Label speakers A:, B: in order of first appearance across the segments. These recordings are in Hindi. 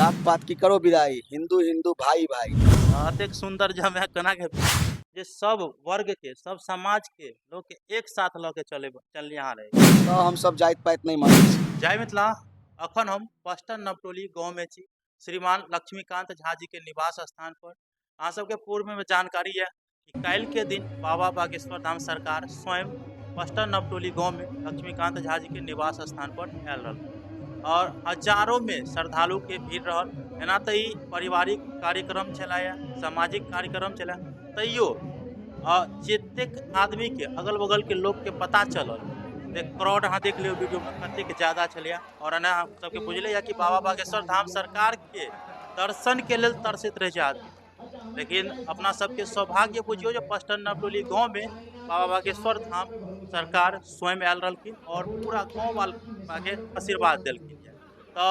A: जात पात की करो विदाई, हिंदू हिंदू भाई भाई।
B: अतेक सुंदर जमे कना के जे सब वर्ग के सब समाज के लोग के एक साथ ल के चल यहाँ रहे।
A: तो हम सब जाइत पाइत नहीं मानै छी।
B: जय मिथिला। अखन हम पस्टन नवटोली गाँव में छी, श्रीमान लक्ष्मीकांत झा जी के निवास स्थान पर। अहाँ सबके पूर्व में जानकारी है कि कल के दिन बाबा बागेश्वर धाम सरकार स्वयं पस्टन नवटोली गाँव में लक्ष्मीकांत झा जी के निवास स्थान पर आयल रहा और हजारों में श्रद्धालु के भीड़ रहल। एना तो ई पारिवारिक कार्यक्रम छलाया, सामाजिक कार्यक्रम छला, तैयो जतेक आदमी के अगल बगल के लोग के पता चलल क्राउड अहाँ देख लियो वीडियो में कतेक ज्यादा छलिया। और एना हम सबके बुझले या कि बाबा बागेश्वर धाम सरकार के दर्शन के लेल तरसैत रहे छै आदमी। लेकिन अपना सबके सौभाग्य बुझियो जो पस्टन नवटोली गाँव में बाबा बागेश्वर धाम सरकार स्वयं आयल रहलखिन और पूरा गाँव वाला के आशीर्वाद देलखिन। तो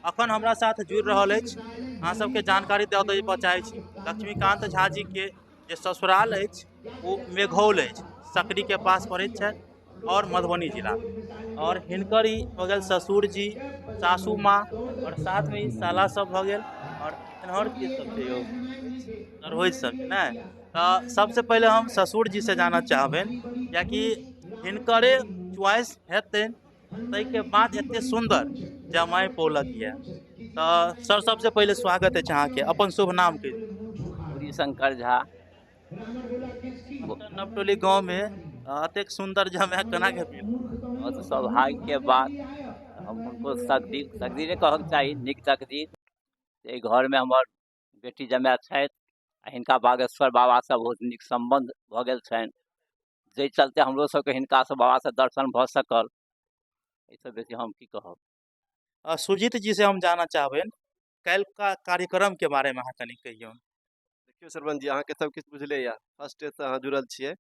B: अखन हमरा साथ जुड़ रहल अछि, अहाँ सबके जानकारी दे चाहै छी लक्ष्मीकांत झा जी के जे ससुराल अछि वो मेघौल अछि, सकरी के पास पड़ैत छथि और मधुबनी जिला में। और हिनकर ही हो गए ससुर जी, सासू माँ और साथ में ही साला सब भ गेल और एनहर के सब छै यो रोहित सब छै ने। तो सबसे पहले हम ससुर जी से जानना चाहबेन या कि हिनकरे चॉइस हेतन तै के बाद एते सुंदर जमाई पौलक ये। तो सर सबसे पहले स्वागत है अहाँ के, अपन शुभ नाम के
C: गौरी शंकर झा।
B: पस्टन नवटोली गाँव में अतेक सुंदर जमाई केना के भेल?
C: बहुत सौभाग्य के बात, हम उनको तकदीरे कहक चाहिए, निक तकदीर। घर में हमार बेटी जमाय छथि आ हिनका बागेश्वर बाबा से बहुत निक संबंध भ गेल छनि, जे चलते हमरो सबके हिनका से बाबा से दर्शन भ सकल। इससे बेसी हम की कहब।
B: सुजीत जी से हम जानना चाहबेन कल का कार्यक्रम के बारे में अहाँ कनी कहियो।
D: देखियो सरपंच जी, अहाँ के सब किछु बुझले या, फर्स्ट डे से अहाँ जुड़ल छियै।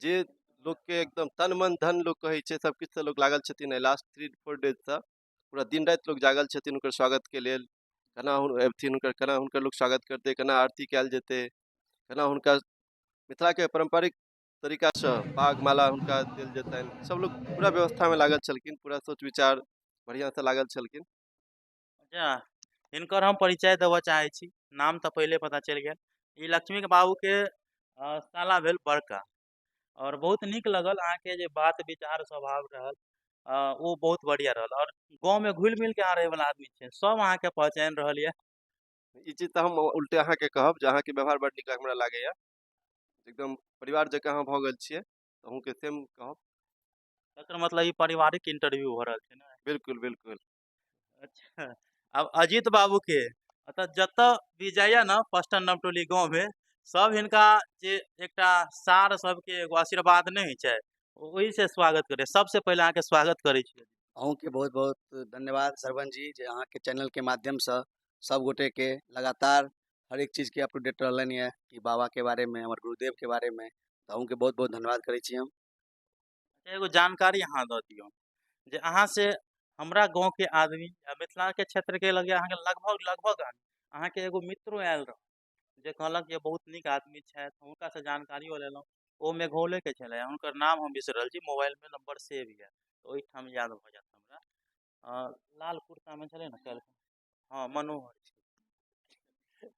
D: जे लोग के एकदम तन मन धन लोग कहे छै, सब किछु से लोग लागल छथिन। लास्ट 3-4 डेज से पूरा दिन रात लोग जागल छथिन उनकर स्वागत के लेल। केना अबथिन केना हुनकर लोग स्वागत करते, केना आरती कयल जेतै, केना हुनका मिथिला के पारंपरिक तरीका से पाग माला हुनका देल जेतनि। सब लोग पूरा व्यवस्था में लागल छलखिन, पूरा सोच विचार बढ़िया से लागल छलखिन।
B: अच्छा, हिनकर हम परिचय देबऽ चाहे छी। नाम तो पहले पता चल गया, ई लक्ष्मी के बाबू के साला भेल बड़का। और बहुत निक लगल अहाँ के जे बात विचार स्वभाव रहल, वो बहुत बढ़िया रहल। और गाँव में घुल मिल के अहाँ रहे वाला आदमी छै, सब अहाँ के पहचान रहल ये।
D: ई चीज तो हम उल्टे अहाँ के कहब जे अहाँ के व्यवहार बड़ निक हमरा लागैया, एकदम परिवार जकाँ अहाँ भऽ गेल छियै, अहूँ के सेम कहब।
B: एकर मतलब ई पारिवारिक इंटरव्यू हो रहल छै ने?
D: बिल्कुल बिल्कुल।
B: अच्छा, अब अजीत बाबू के जतऽ भी जाइए ना पस्टन नवटोली गाँव में, सब हिनका जे एकटा सार सबके एगो आशीर्वाद नहीं होइ छै, वही से स्वागत करे। सबसे पहले अहाँ के स्वागत करे छी।
A: अहूँ के बहुत बहुत धन्यवाद सरपंच जी, जे अहाँ के चैनल के माध्यम से सब गोटे के लगातार हर एक चीज के अपडेट रहलन है कि बाबा के बारे में, हमारे गुरुदेव के बारे में। तो अहूँ के बहुत बहुत धन्यवाद करे छी हम।
B: एगो जानकारी अहाँ दऽ दियौ जे अहाँ से हमरा गाँव के आदमी या मिथिला के क्षेत्र के लगे अहाँ के लगभग लगभग अहाँ के एगो मित्रो आयल रह जे कहलक जे बहुत निक आदमी छथि, हुनका से जानकारियो लेलहुँ। ओ मेघौले के छलै, हुनकर नाम हम बिसरि रहल छी, मोबाइल में नंबर सेव यऽ तो ओहिठाम याद भऽ जायत हमरा। लाल कुर्ता में छलै ने कल, हाँ मनोहर छै।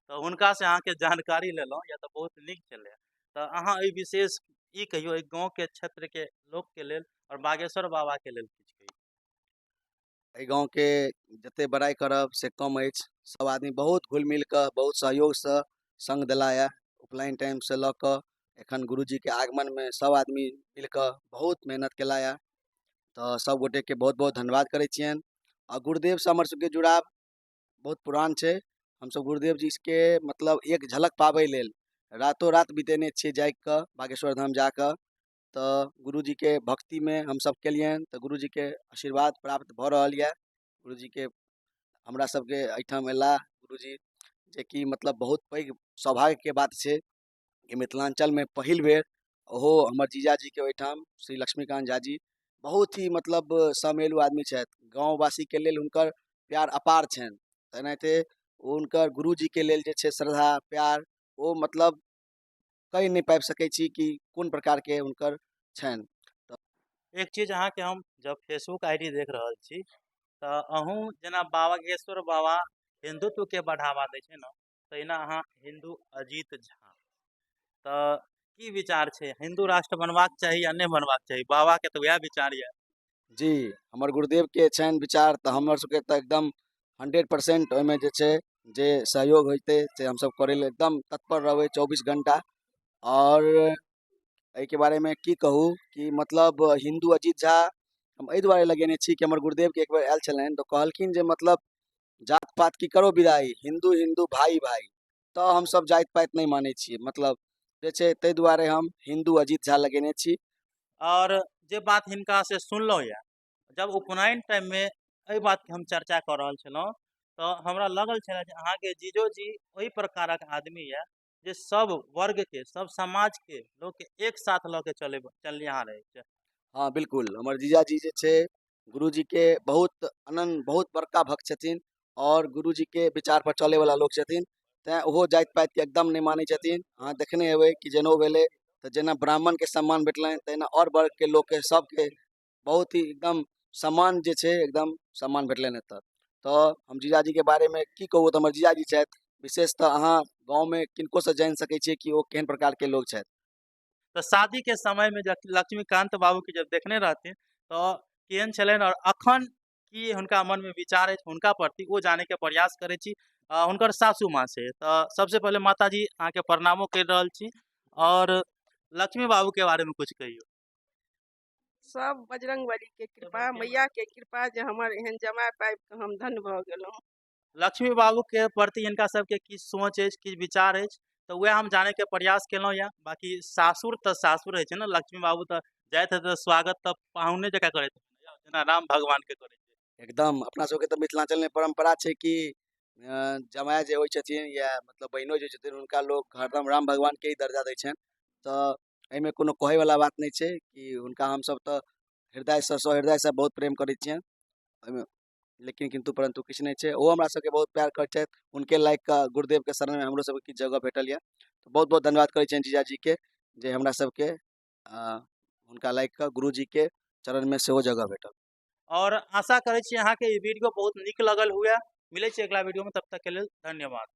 B: तो हुनका से अहाँ के जानकारी लेलहुँ या तो बहुत निक छलै। तो अहाँ एहि विशेष ई कहियो एक गाँव के क्षेत्र के लोग के लेल और बागेश्वर बाबा के लेल किछु कहियो।
A: एहि गाँव के जते बड़ाई करब से कम अछि। सब आदमी बहुत घुल मिल कऽ, बहुत सहयोग से संग देला है। उपनयन टाइम से लऽ कऽ एखन गुरुजी के आगमन में सब आदमी मिल कऽ बहुत मेहनत केला है। तो सब गोटे के बहुत बहुत धन्यवाद करे छियनि। और गुरुदेव से हमर सबके जुड़ाव बहुत पुरान छै। हम सब गुरुदेव जी के मतलब एक झलक पाबै लेल रातों रात बितेने छियै जाग कऽ बागेश्वर धाम जाकऽ। तो गुरुजी के भक्ति में हम सब केलियनि, तो गुरुजी के आशीर्वाद प्राप्त भऽ रहल यऽ। गुरुजी के हमरा सबके एहिठाम अयला गुरुजी, जे कि मतलब बहुत पैघ सौभाग्य के बात छै कि मिथिलांचल में पहिल बेर ओहो हमर जीजाजी के ओहिठाम श्री लक्ष्मीकांत झा जी बहुत ही मतलब समेलू आदमी छथि। गाँववासी के लेल हुनकर प्यार अपार छनि। तेनाहिते हुनकर गुरुजी के लेल जे छै श्रद्धा प्यार, ओ मतलब कहि नहीं पाबि सकै छी कि कोन प्रकार के हुनकर छनि।
B: एक चीज अहाँ के हम जब फेसबुक आईडी देख रहल छी, तो अहूँ जेना बागेश्वर बाबा हिंदुत्व के बढ़ावा दै छै ने तहिना अहाँ हिंदू अजीत झा तऽ की विचार छै, हिंदू राष्ट्र बनबाक चाही या नहि बनबाक चाही? बाबा के तऽ वएह विचार यऽ।
A: जी, हमर गुरुदेवके छनि विचार तऽ हमर सबके तऽ एकदम 100% ओहिमे जे छै जे सहयोग होइतै से हमसब करै लेल एकदम तत्पर रहबै 24 घंटा। और एहिके बारेमे की कहू कि मतलब हिंदू अजीत झा हम एहि दुआरे लगेने छी कि हमर गुरुदेवके एक बेर आयल छलनि तऽ कहलखिन जे मतलब जात पात की करो विदाई, हिंदू हिंदू भाई भाई। तऽ हमसब जाति पाति नहि मानै छियै, मतलब जे छै ताहि दुआरे हम हिंदू अजीत झा लगेने छी।
B: और जे बात हिनका से सुनलहुँ यऽ, जब उपनयन टाइम में एहि बात के हम चर्चा कर रहल छलहुँ तऽ हमरा लगल छलै जे अहाँके जीजो जी ओहि प्रकारक आदमी यऽ जे सब वर्ग के, सब समाज के लोग के एक साथ लऽ के चलनिहार रहै छै।
A: हाँ बिल्कुल, हमर जीजाजी जे छै गुरुजीके बहुत अनन्य बहुत बड़का भक्त छथिन और गुरुजीके विचार पर चले वाला लोग छथिन। तैं ओहो जाति पातिके एकदम नहि मानै छथिन। अहाँ देखने हेबै कि जनउ भेलै तऽ जेना ब्राह्मणके सम्मान भेटलनि तहिना और वर्गके लोकके सबके बहुत ही एकदम सम्मान जे छै एकदम सम्मान भेटलनि एतऽ। तऽ हम जीजाजीके बारेमे की कहू, तऽ हमर जीजाजी छथि। विशेषतः अहाँ गाँवमे किनकोसँ जानि सकै छियै कि ओ केहन प्रकारके लोग छथि।
B: तऽ शादी के समय में जब लक्ष्मीकांत बाबू के जब देखने रहथिन तो केहन छलनि और अखन की हुनका मन में विचार अछि हुनका प्रति वो जाने के प्रयास करै छी हुनकर सासू माँ से। तऽ सबसे पहले माता जी अहाँके प्रणामो कर रहल छी और लक्ष्मी बाबू के बारे में कुछ कहियो।
E: सब बजरंग बली के कृपा, मैया के कृपा जे हमर एहन जमाय पाबि के हम धन्य भऽ गेलहुँ।
B: लक्ष्मी बाबू के प्रति हिनका सबके की सोच अछि, की विचार अछि, तऽ वह हम जाने के प्रयास केलहुँ यऽ। बाकी सासुर तऽ सासुर होइ छै ने, लक्ष्मी बाबू तऽ जाइत हेतै तऽ स्वागत तऽ पाहुने जकाँ करैत हेतै, जेना राम भगवान के करै छै।
A: एकदम अपना सबके तऽ मिथिलांचलमे परम्परा छै कि जमाय जे होइ छथिन या मतलब बहिनो जे छथिन हुनका लोग हरदम राम भगवानके ही दर्जा दै छनि। तऽ एहिमे कोनो कहैवला बात नहि छै कि हुनका हमसब तऽ हृदयसँ सहृदयसँ बहुत प्रेम करै छियनि एहिमे, लेकिन किंतु परंतु किछु नहि छै। ओ हमरा सबके बहुत प्यार करै छथि। हुनके लायक का गुरुदेवके शरणमे हमरो सबके किछु जगह भेटल यऽ, तऽ बहुत बहुत धन्यवाद करै छियनि जीजाजीके जे हमरा सबके हुनका लायक का गुरुजीके चरणमे सेहो जगह भेटल।
B: और आशा करै छी अहाँके ई वीडियो बहुत नीक लगल हुए। मिलै छै अगला वीडियो में, तब तक के लेल धन्यवाद।